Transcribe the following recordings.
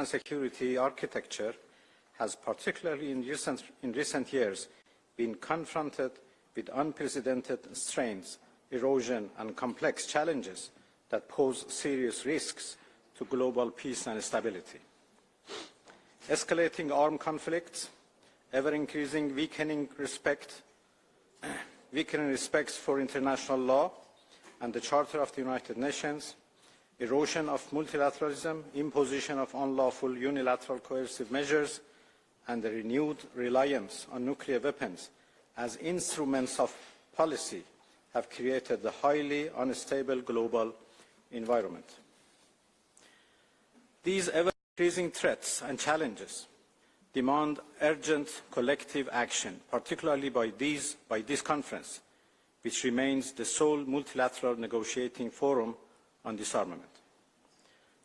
security architecture has, particularly in recent years, been confronted with unprecedented strains, erosion, and complex challenges that pose serious risks to global peace and stability. Escalating armed conflicts, ever-increasing weakening respect for international law and the Charter of the United Nations, erosion of multilateralism, imposition of unlawful unilateral coercive measures, and the renewed reliance on nuclear weapons as instruments of policy have created the highly unstable global environment. These ever-increasing threats and challenges demand urgent collective action, particularly by this conference, which remains the sole multilateral negotiating forum on disarmament.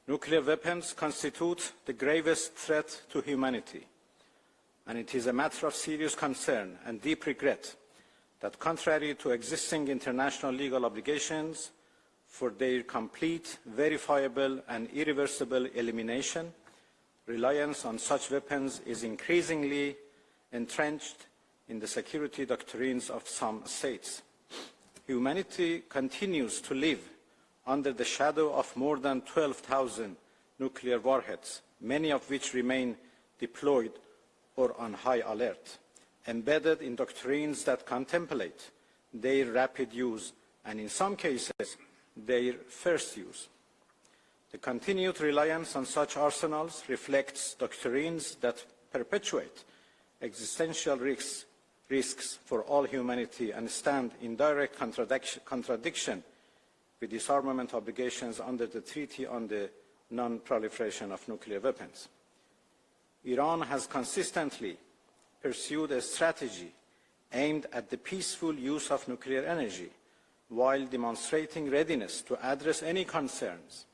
Nuclear weapons constitute the gravest threat to humanity, and it is a matter of serious concern and deep regret that, contrary to existing international legal obligations for their complete, verifiable, and irreversible elimination, reliance on such weapons is increasingly entrenched in the security doctrines of some states. Humanity continues to live under the shadow of more than 12,000 nuclear warheads, many of which remain deployed or on high alert, embedded in doctrines that contemplate their rapid use and, in some cases, their first use. The continued reliance on such arsenals reflects doctrines that perpetuate existential risks for all humanity and stand in direct contradiction with disarmament obligations under the Treaty on the Non-Proliferation of Nuclear Weapons. Iran has consistently pursued a strategy aimed at the peaceful use of nuclear energy, while demonstrating readiness to address any concerns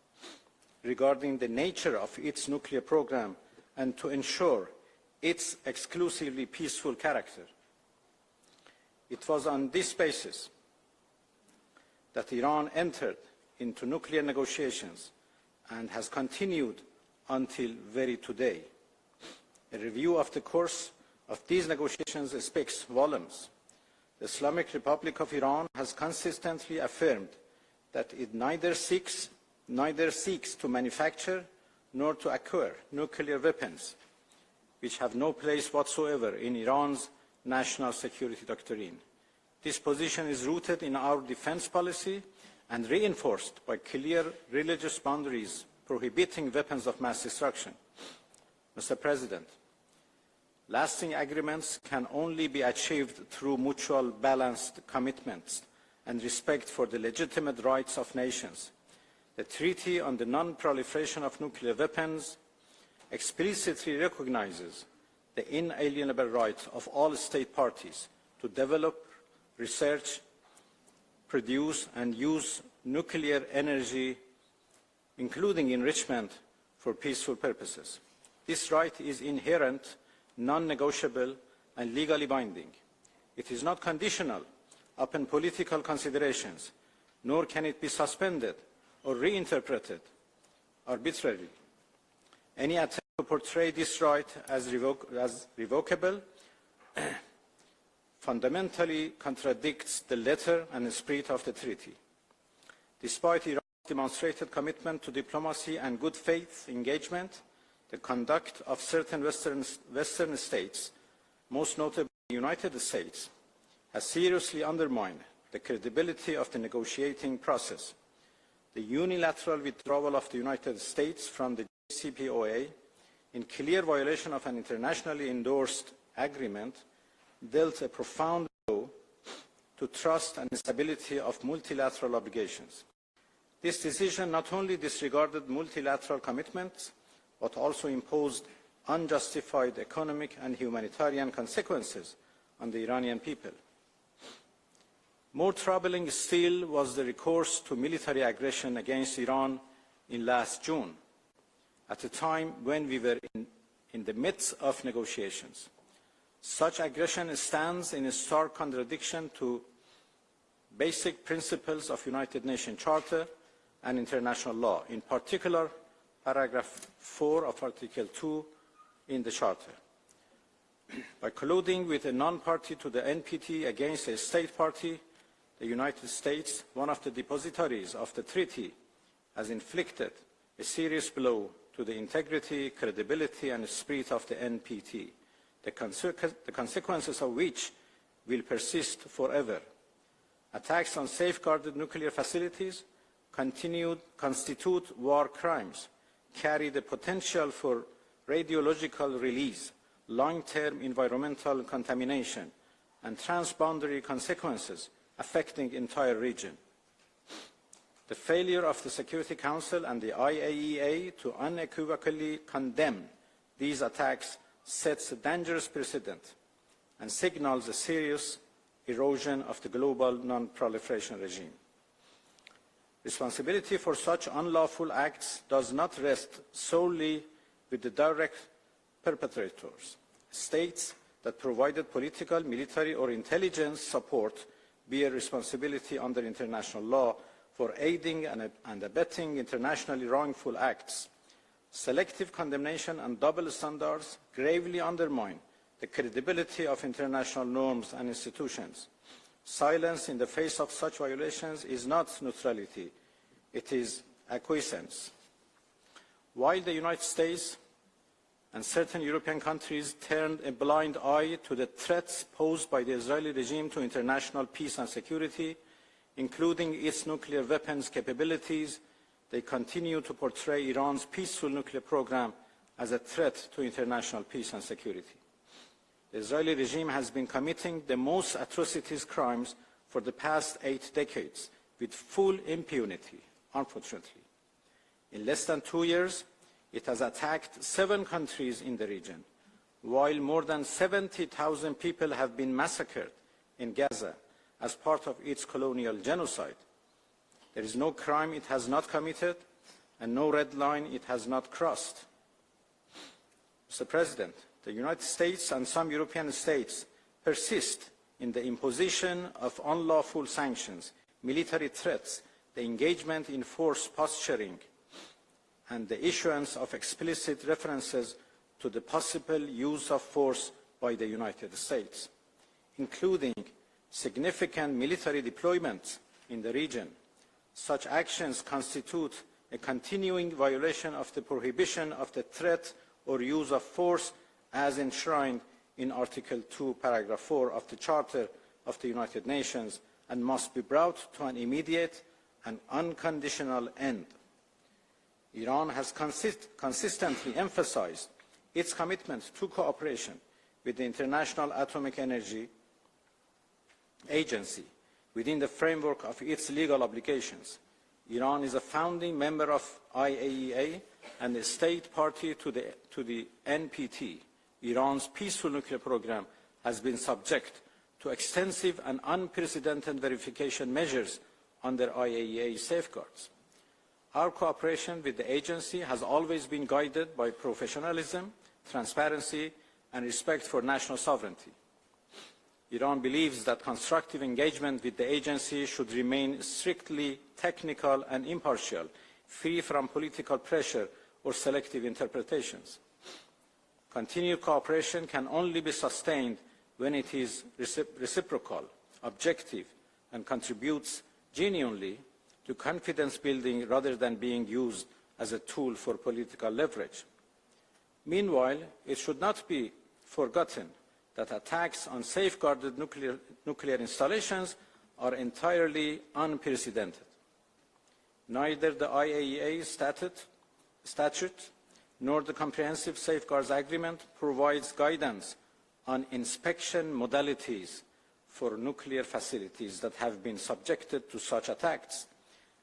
regarding the nature of its nuclear program and to ensure its exclusively peaceful character. It was on this basis that Iran entered into nuclear negotiations and has continued until very today. A review of the course of these negotiations speaks volumes. The Islamic Republic of Iran has consistently affirmed that it neither seeks to manufacture nor to acquire nuclear weapons, which have no place whatsoever in Iran's national security doctrine. This position is rooted in our defense policy and reinforced by clear religious boundaries prohibiting weapons of mass destruction. Mr. President, lasting agreements can only be achieved through mutual balanced commitments and respect for the legitimate rights of nations. The Treaty on the Non-Proliferation of Nuclear Weapons explicitly recognizes the inalienable right of all state parties to develop, research, produce, and use nuclear energy, including enrichment, for peaceful purposes. This right is inherent, non-negotiable, and legally binding. It is not conditional upon political considerations, nor can it be suspended or reinterpreted arbitrarily. Any attempt to portray this right as revocable fundamentally contradicts the letter and spirit of the treaty. Despite Iran's demonstrated commitment to diplomacy and good faith engagement, the conduct of certain Western states, most notably the United States, has seriously undermined the credibility of the negotiating process. The unilateral withdrawal of the United States from the JCPOA, in clear violation of an internationally endorsed agreement, dealt a profound blow to trust and stability of multilateral obligations. This decision not only disregarded multilateral commitments, but also imposed unjustified economic and humanitarian consequences on the Iranian people. More troubling still was the recourse to military aggression against Iran in last June, at a time when we were in the midst of negotiations. Such aggression stands in a stark contradiction to basic principles of United Nations Charter and international law, in particular, paragraph 4 of Article 2 in the Charter. By colluding with a non-party to the NPT against a state party, the United States, one of the depositories of the treaty, has inflicted a serious blow to the integrity, credibility, and spirit of the NPT, the consequences of which will persist forever. Attacks on safeguarded nuclear facilities constitute war crimes, carry the potential for radiological release, long-term environmental contamination, and transboundary consequences affecting the entire region. The failure of the Security Council and the IAEA to unequivocally condemn these attacks sets a dangerous precedent and signals a serious erosion of the global non-proliferation regime. Responsibility for such unlawful acts does not rest solely with the direct perpetrators. States that provided political, military, or intelligence support bear responsibility under international law for aiding and abetting internationally wrongful acts. Selective condemnation and double standards gravely undermine the credibility of international norms and institutions. Silence in the face of such violations is not neutrality, it is acquiescence. While the United States and certain European countries turned a blind eye to the threats posed by the Israeli regime to international peace and security, including its nuclear weapons capabilities, they continue to portray Iran's peaceful nuclear program as a threat to international peace and security. The Israeli regime has been committing the most atrocities crimes for the past 8 decades with full impunity, unfortunately. In less than 2 years, it has attacked 7 countries in the region, while more than 70,000 people have been massacred in Gaza as part of its colonial genocide. There is no crime it has not committed and no red line it has not crossed. Mr. President, the United States and some European states persist in the imposition of unlawful sanctions, military threats, the engagement in force posturing, and the issuance of explicit references to the possible use of force by the United States, including significant military deployments in the region. Such actions constitute a continuing violation of the prohibition of the threat or use of force as enshrined in Article 2, Paragraph 4 of the Charter of the United Nations and must be brought to an immediate and unconditional end. Iran has consistently emphasized its commitment to cooperation with the International Atomic Energy Agency within the framework of its legal obligations. Iran is a founding member of IAEA and a state party to the NPT. Iran's peaceful nuclear program has been subject to extensive and unprecedented verification measures under IAEA safeguards. Our cooperation with the agency has always been guided by professionalism, transparency, and respect for national sovereignty. Iran believes that constructive engagement with the agency should remain strictly technical and impartial, free from political pressure or selective interpretations. Continued cooperation can only be sustained when it is reciprocal, objective, and contributes genuinely to confidence building rather than being used as a tool for political leverage. Meanwhile, it should not be forgotten that attacks on safeguarded nuclear installations are entirely unprecedented. Neither the IAEA statute nor the Comprehensive Safeguards Agreement provides guidance on inspection modalities for nuclear facilities that have been subjected to such attacks.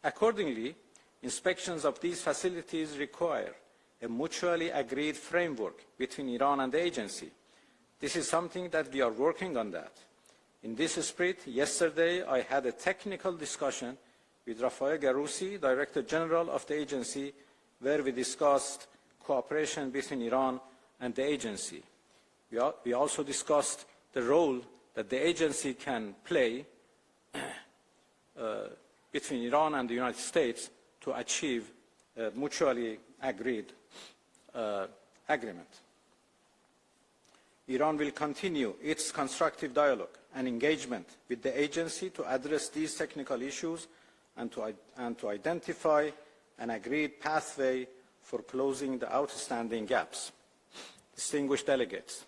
Accordingly, inspections of these facilities require a mutually agreed framework between Iran and the agency. This is something that we are working on that. In this spirit, yesterday I had a technical discussion with Rafael Grossi, Director-General of the agency, where we discussed cooperation between Iran and the agency. We also discussed the role that the agency can play between Iran and the United States to achieve mutually agreed agreement. Iran will continue its constructive dialogue and engagement with the agency to address these technical issues and to identify an agreed pathway for closing the outstanding gaps. Distinguished delegates,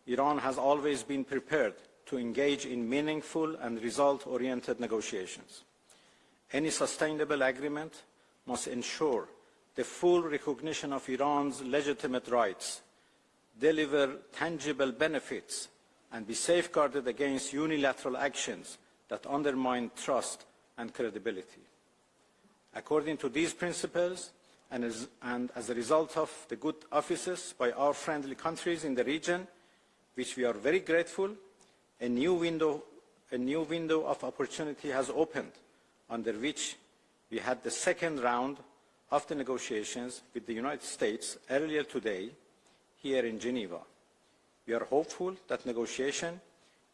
Iran has always been prepared to engage in meaningful and result-oriented negotiations. Any sustainable agreement must ensure the full recognition of Iran's legitimate rights, deliver tangible benefits, and be safeguarded against unilateral actions that undermine trust and credibility. According to these principles, and as a result of the good offices by our friendly countries in the region, which we are very grateful, a new window of opportunity has opened, under which we had the second round of the negotiations with the United States earlier today here in Geneva. We are hopeful that negotiation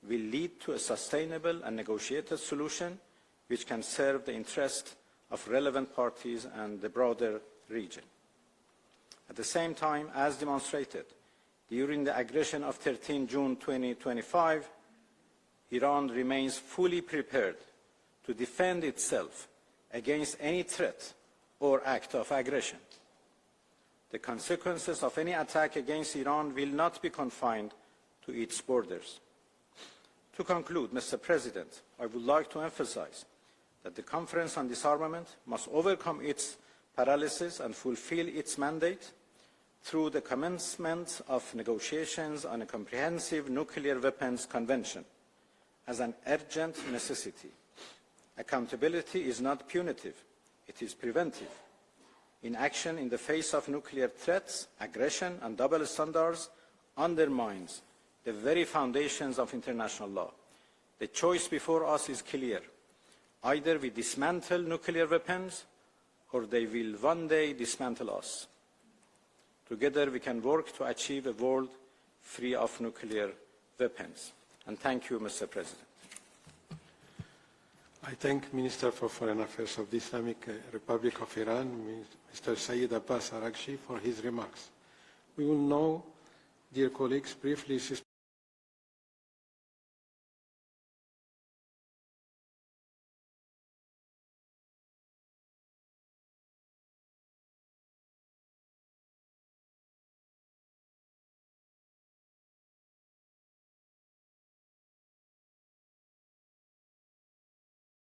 will lead to a sustainable and negotiated solution which can serve the interest of relevant parties and the broader region. At the same time, as demonstrated during the aggression of 13 June 2025, Iran remains fully prepared to defend itself against any threat or act of aggression. The consequences of any attack against Iran will not be confined to its borders. To conclude, Mr. President, I would like to emphasize that the Conference on Disarmament must overcome its paralysis and fulfill its mandate through the commencement of negotiations on a comprehensive nuclear weapons convention as an urgent necessity. Accountability is not punitive, it is preventive. Inaction in the face of nuclear threats, aggression, and double standards undermines the very foundations of international law. The choice before us is clear. Either we dismantle nuclear weapons, or they will one day dismantle us. Together we can work to achieve a world free of nuclear weapons. And thank you, Mr. President. I thank Minister for Foreign Affairs of the Islamic Republic of Iran, Mr. Syed Abbas Araqchi, for his remarks. We will now, dear colleagues, briefly suspend